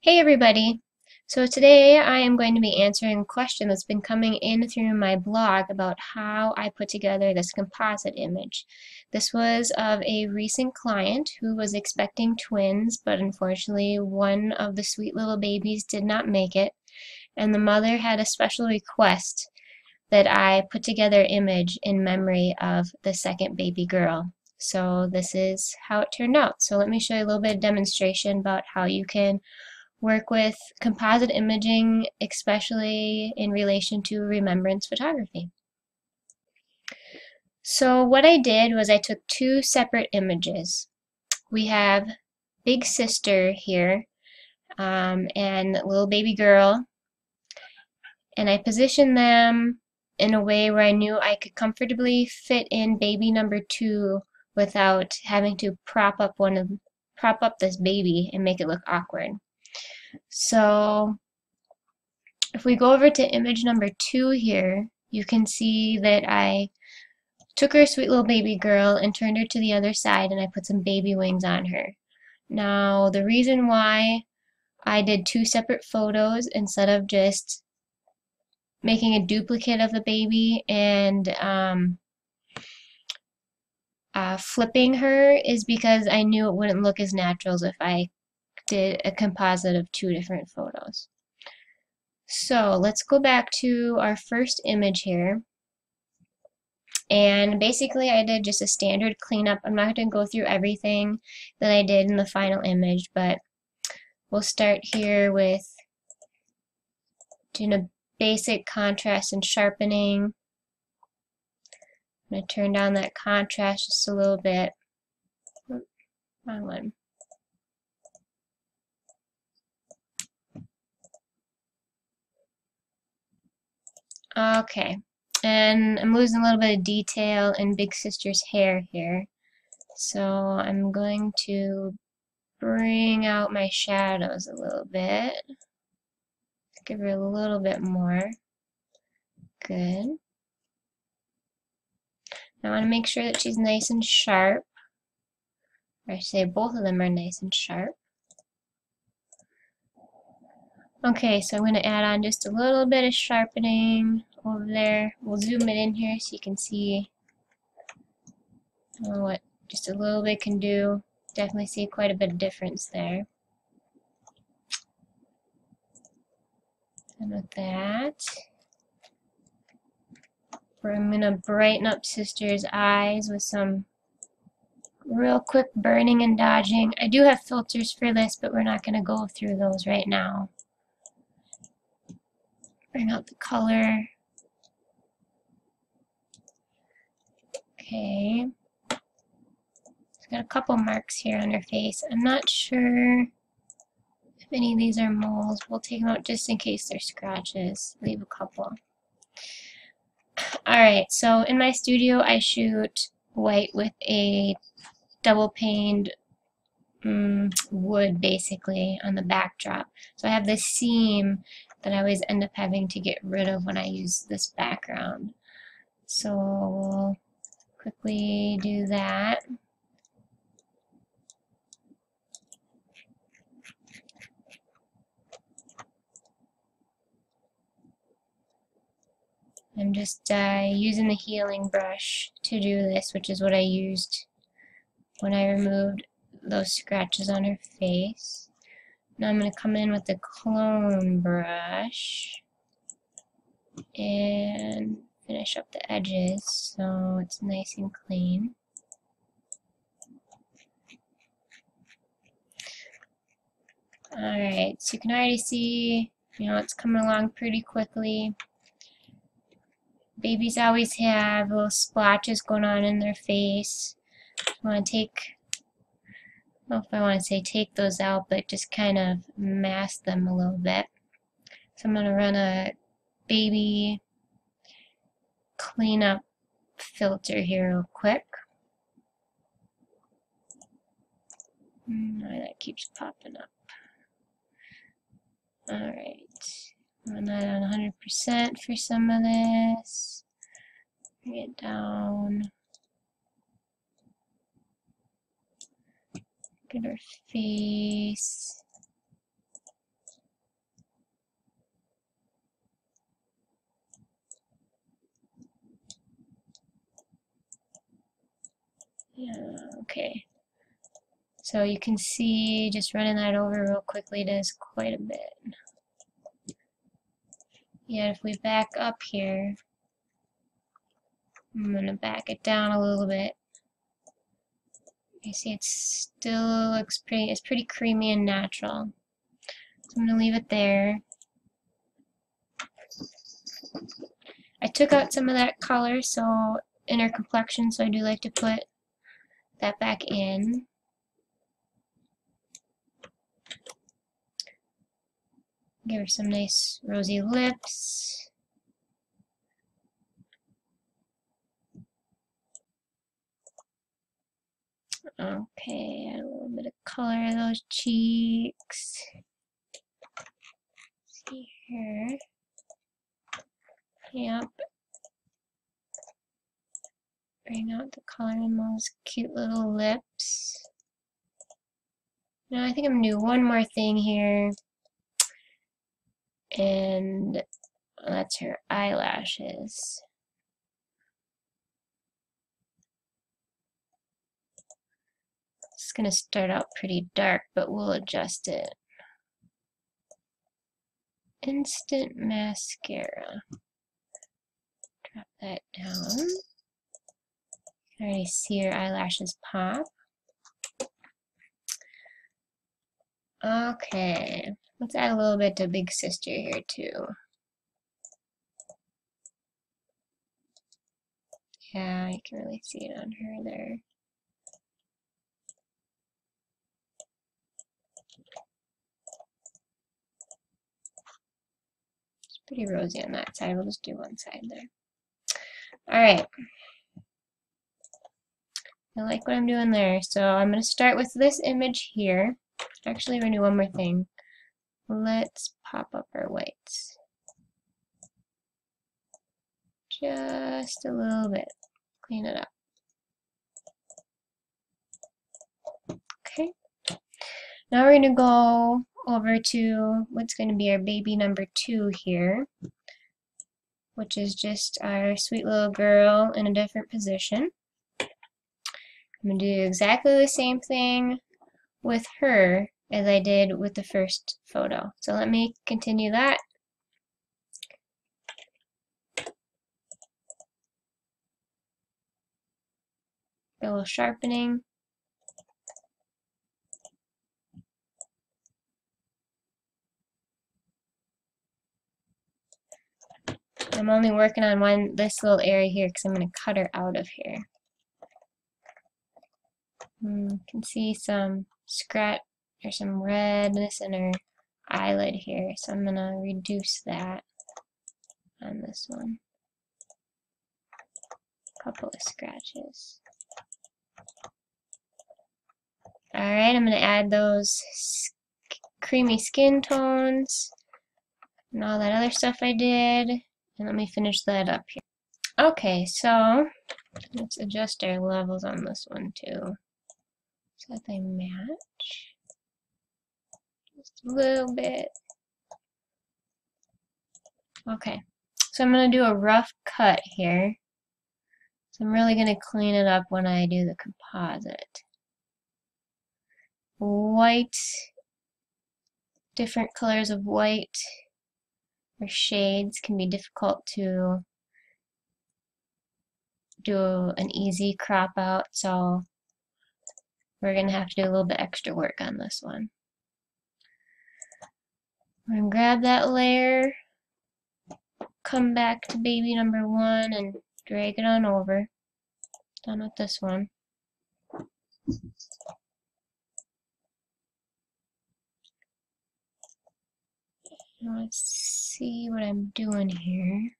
Hey everybody! So today I am going to be answering a question that's been coming in through my blog about how I put together this composite image. This was of a recent client who was expecting twins, but unfortunately one of the sweet little babies did not make it, and the mother had a special request that I put together an image in memory of the second baby girl. So this is how it turned out. So let me show you a little bit of demonstration about how you can work with composite imaging, especially in relation to remembrance photography. So what I did was I took two separate images. We have big sister here and little baby girl, and I positioned them in a way where I knew I could comfortably fit in baby number two without having to prop up this baby and make it look awkward. So if we go over to image number two here, you can see that I took her sweet little baby girl and turned her to the other side, and I put some baby wings on her. Now, the reason why I did two separate photos instead of just making a duplicate of the baby and flipping her is because I knew it wouldn't look as natural as if I did a composite of two different photos. So let's go back to our first image here. And basically I did just a standard cleanup. I'm not going to go through everything that I did in the final image, but we'll start here with doing a basic contrast and sharpening. I'm going to turn down that contrast just a little bit. Wrong one. Okay, and I'm losing a little bit of detail in Big Sister's hair here. So I'm going to bring out my shadows a little bit. Give her a little bit more. Good. I want to make sure that she's nice and sharp. Or I say both of them are nice and sharp. Okay, so I'm going to add on just a little bit of sharpening over there. We'll zoom it in here so you can see what just a little bit can do. Definitely see quite a bit of difference there. And with that, I'm going to brighten up Sister's eyes with some real quick burning and dodging. I do have filters for this, but we're not going to go through those right now. Bring out the color. Okay. She's got a couple marks here on her face. I'm not sure if any of these are moles. We'll take them out just in case they're scratches. Leave a couple. Alright, so in my studio I shoot white with a double paned wood basically on the backdrop. So I have this seam that I always end up having to get rid of when I use this background. So we'll quickly do that. I'm just using the healing brush to do this, which is what I used when I removed those scratches on her face. Now I'm going to come in with the clone brush and finish up the edges so it's nice and clean. Alright, so you can already see, it's coming along pretty quickly. Babies always have little splotches going on in their face. I want to take, I don't know if I want to say take those out, but just kind of mask them a little bit. So I'm going to run a baby cleanup filter here real quick. That keeps popping up. Alright, run that on 100% for some of this. Bring it down. Get her face. Yeah, okay. So you can see, just running that over real quickly, does quite a bit. Yeah, if we back up here, I'm going to back it down a little bit. You see it still looks pretty, it's pretty creamy and natural. So I'm going to leave it there. I took out some of that color, so in her complexion, so I do like to put that back in. Give her some nice rosy lips. Okay, add a little bit of color in those cheeks. See here. Yep. Bring out the color in those cute little lips. Now I think I'm gonna do one more thing here. And that's her eyelashes. It's gonna start out pretty dark, but we'll adjust it. Instant mascara. Drop that down. You can already see her eyelashes pop. Okay, let's add a little bit to Big Sister here too. Yeah, you can really see it on her there. It's pretty rosy on that side. We'll just do one side there. Alright. I like what I'm doing there. So I'm going to start with this image here. Actually, we're going to do one more thing. Let's pop up our whites. Just a little bit. Clean it up. Okay. Now we're going to go over to what's going to be our baby number 2 here, which is just our sweet little girl in a different position. I'm going to do exactly the same thing with her as I did with the first photo. So let me continue that. A little sharpening. I'm only working on this little area here because I'm going to cut her out of here. You can see some scratch or some redness in her eyelid here, so I'm going to reduce that on this one. A couple of scratches. Alright, I'm going to add those creamy skin tones and all that other stuff I did, and let me finish that up here. Okay, so let's adjust our levels on this one too, so that they match. Just a little bit. Okay, so I'm going to do a rough cut here. So I'm really going to clean it up when I do the composite. White, different colors of white or shades can be difficult to do an easy crop out, so we're going to have to do a little bit extra work on this one. I'm going to grab that layer, come back to baby number 1 and drag it on over. Done with this one. Let's see what I'm doing here.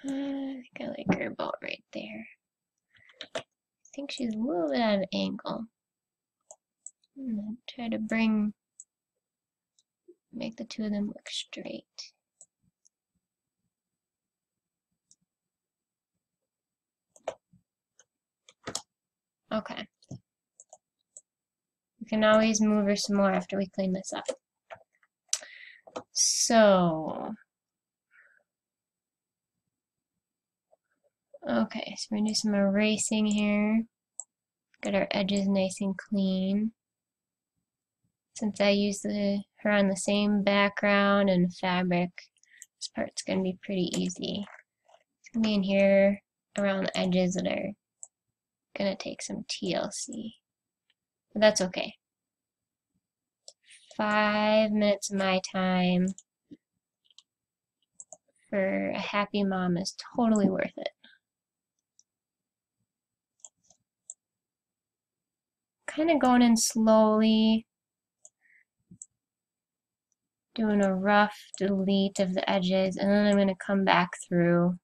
I think I like her about right there. I think she's a little bit out of angle. I'm gonna try to make the two of them look straight. Okay. We can always move her some more after we clean this up. So, Okay, so we're going to do some erasing here. Get our edges nice and clean. Since I used her on the same background and fabric, this part's going to be pretty easy. It's going to be in here around the edges that are going to take some TLC. But that's okay. 5 minutes of my time for a happy mom is totally worth it. Kind of going in slowly, doing a rough delete of the edges, and then I'm going to come back through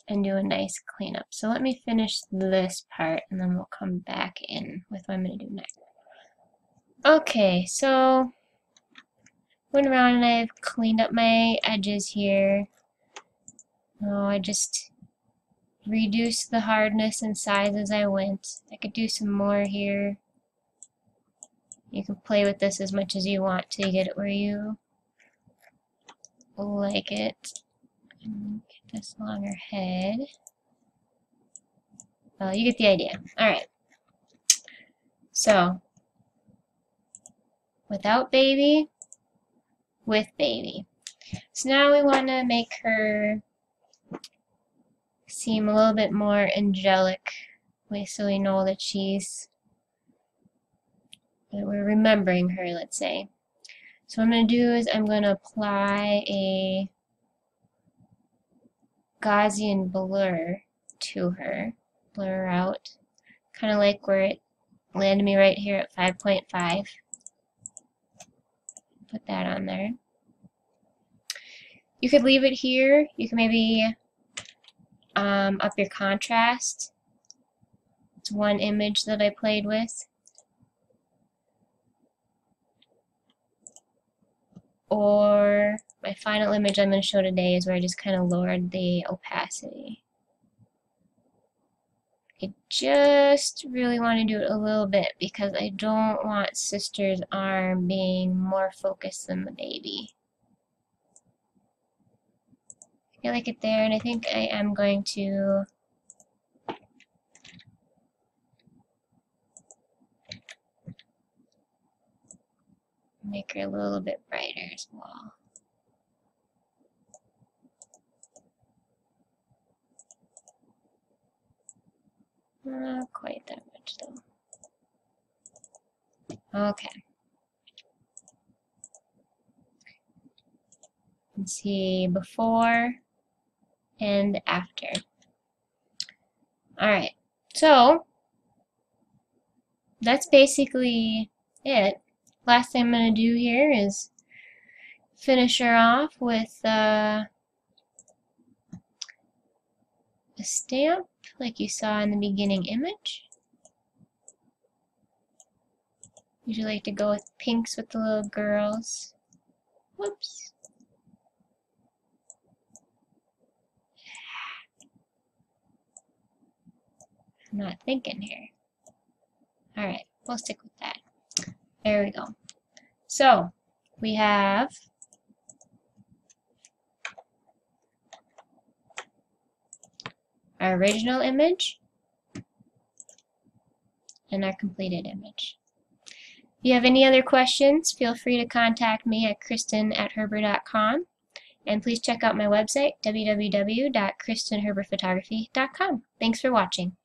and do a nice cleanup. So let me finish this part and then we'll come back in with what I'm going to do next. Okay, so went around and I've cleaned up my edges here. Oh, I just reduced the hardness and size as I went. I could do some more here. You can play with this as much as you want till you get it where you like it. Get this along her head. Well, you get the idea. Alright. So, without baby, with baby. So now we want to make her seem a little bit more angelic, so we know that we're remembering her, let's say. So what I'm going to do is I'm going to apply a Gaussian blur to her, blur her out, kind of like where it landed me right here at 5.5. Put that on there. You could leave it here. You can maybe up your contrast. It's one image that I played with. Or my final image I'm going to show today is where I just kind of lowered the opacity. I just really want to do it a little bit because I don't want sister's arm being more focused than the baby. I like it there, and I think I am going to make her a little bit brighter as well. Not quite that much though. Okay. Let's see before and after. Alright, so that's basically it. Last thing I'm going to do here is finish her off with a stamp like you saw in the beginning image. Usually like to go with pinks with the little girls. Whoops. I'm not thinking here. Alright, we'll stick with that. There we go. So, we have our original image and our completed image. If you have any other questions, feel free to contact me at kristen@herber.com, and please check out my website, www.kristenherberphotography.com. Thanks for watching.